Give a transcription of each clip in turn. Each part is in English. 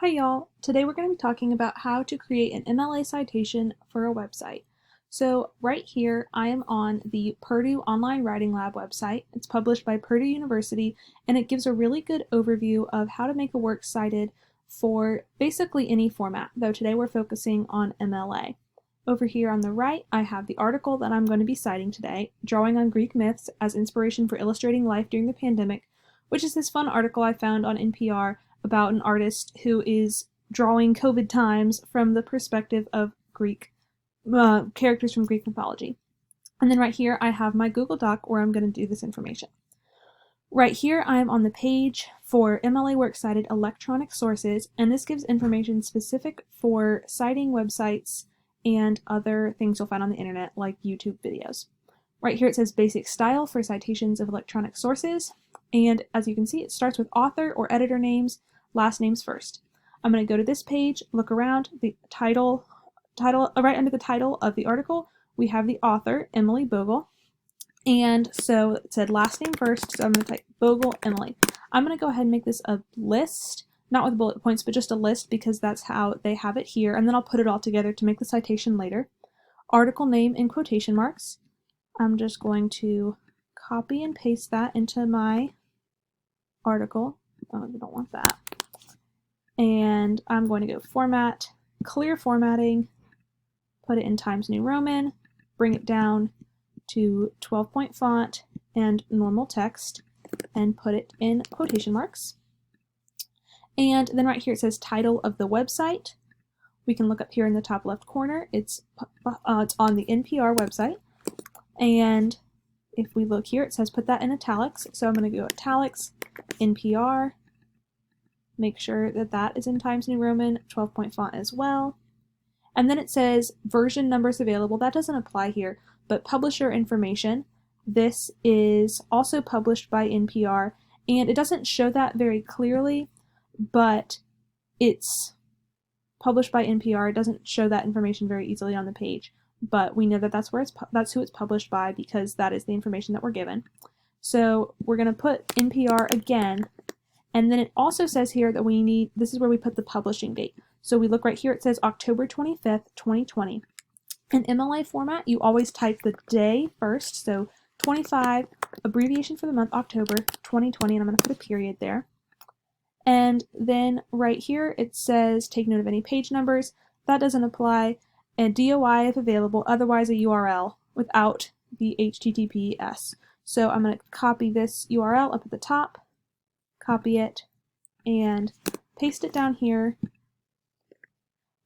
Hi y'all! Today we're going to be talking about how to create an MLA citation for a website. So right here I am on the Purdue Online Writing Lab website. It's published by Purdue University and it gives a really good overview of how to make a work cited for basically any format, though today we're focusing on MLA. Over here on the right I have the article that I'm going to be citing today, Drawing on Greek Myths as Inspiration for Illustrating Life During the Pandemic, which is this fun article I found on NPR about an artist who is drawing COVID times from the perspective of Greek characters from Greek mythology. And then right here I have my Google Doc where I'm going to do this information. Right here I am on the page for MLA Works Cited Electronic Sources, and this gives information specific for citing websites and other things you'll find on the internet like YouTube videos. Right here it says Basic Style for Citations of Electronic Sources, and as you can see it starts with author or editor names, last names first. I'm going to go to this page, look around, the title right under the title of the article, we have the author, Emily Bogle, and so it said last name first, so I'm going to type Bogle Emily. I'm going to go ahead and make this a list, not with bullet points, but just a list because that's how they have it here, and then I'll put it all together to make the citation later. Article name in quotation marks. I'm just going to copy and paste that into my article. Oh, we don't want that. And I'm going to go Format, Clear Formatting, put it in Times New Roman, bring it down to 12-point font and normal text, and put it in quotation marks. And then right here it says title of the website. We can look up here in the top left corner. It's on the NPR website. And if we look here, it says put that in italics. So I'm going to go italics, NPR, make sure that that is in Times New Roman, 12-point font as well. And then it says version numbers available. That doesn't apply here, but publisher information. This is also published by NPR, and it doesn't show that very clearly, but it's published by NPR. It doesn't show that information very easily on the page, but we know that that's who it's published by because that is the information that we're given. So we're going to put NPR again, and then it also says here that this is where we put the publishing date. So we look right here, it says October 25th, 2020. In MLA format, you always type the day first, so 25, abbreviation for the month, October 2020, and I'm going to put a period there. And then right here it says take note of any page numbers. That doesn't apply. And DOI if available, otherwise a URL without the HTTPS. So I'm going to copy this URL up at the top, copy it, and paste it down here.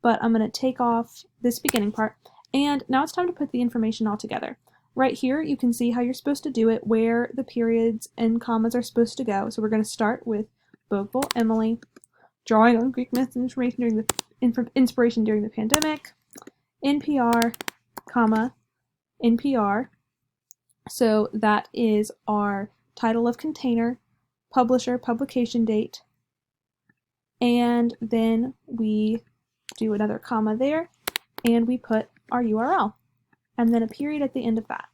But I'm going to take off this beginning part. And now it's time to put the information all together. Right here you can see how you're supposed to do it, where the periods and commas are supposed to go. So we're going to start with Bogle Emily, drawing on Greek myths and inspiration during the pandemic, NPR, comma, NPR. So that is our title of container, publisher, publication date, and then we do another comma there, and we put our URL, and then a period at the end of that.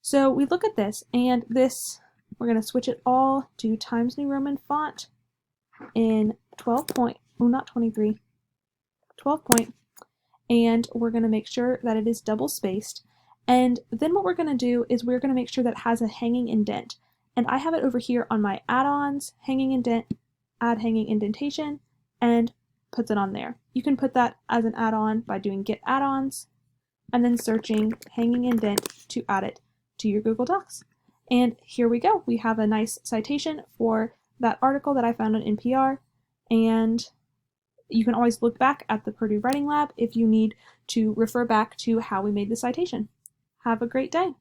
So we look at this, and this, we're going to switch it all to Times New Roman font in 12 point, oh not 23, 12 point, and we're going to make sure that it is double spaced. And then what we're going to do is we're going to make sure that it has a hanging indent. And I have it over here on my add-ons, hanging indent, add hanging indentation, and puts it on there. You can put that as an add-on by doing get add-ons and then searching hanging indent to add it to your Google Docs. And here we go. We have a nice citation for that article that I found on NPR, and you can always look back at the Purdue Writing Lab if you need to refer back to how we made the citation. Have a great day.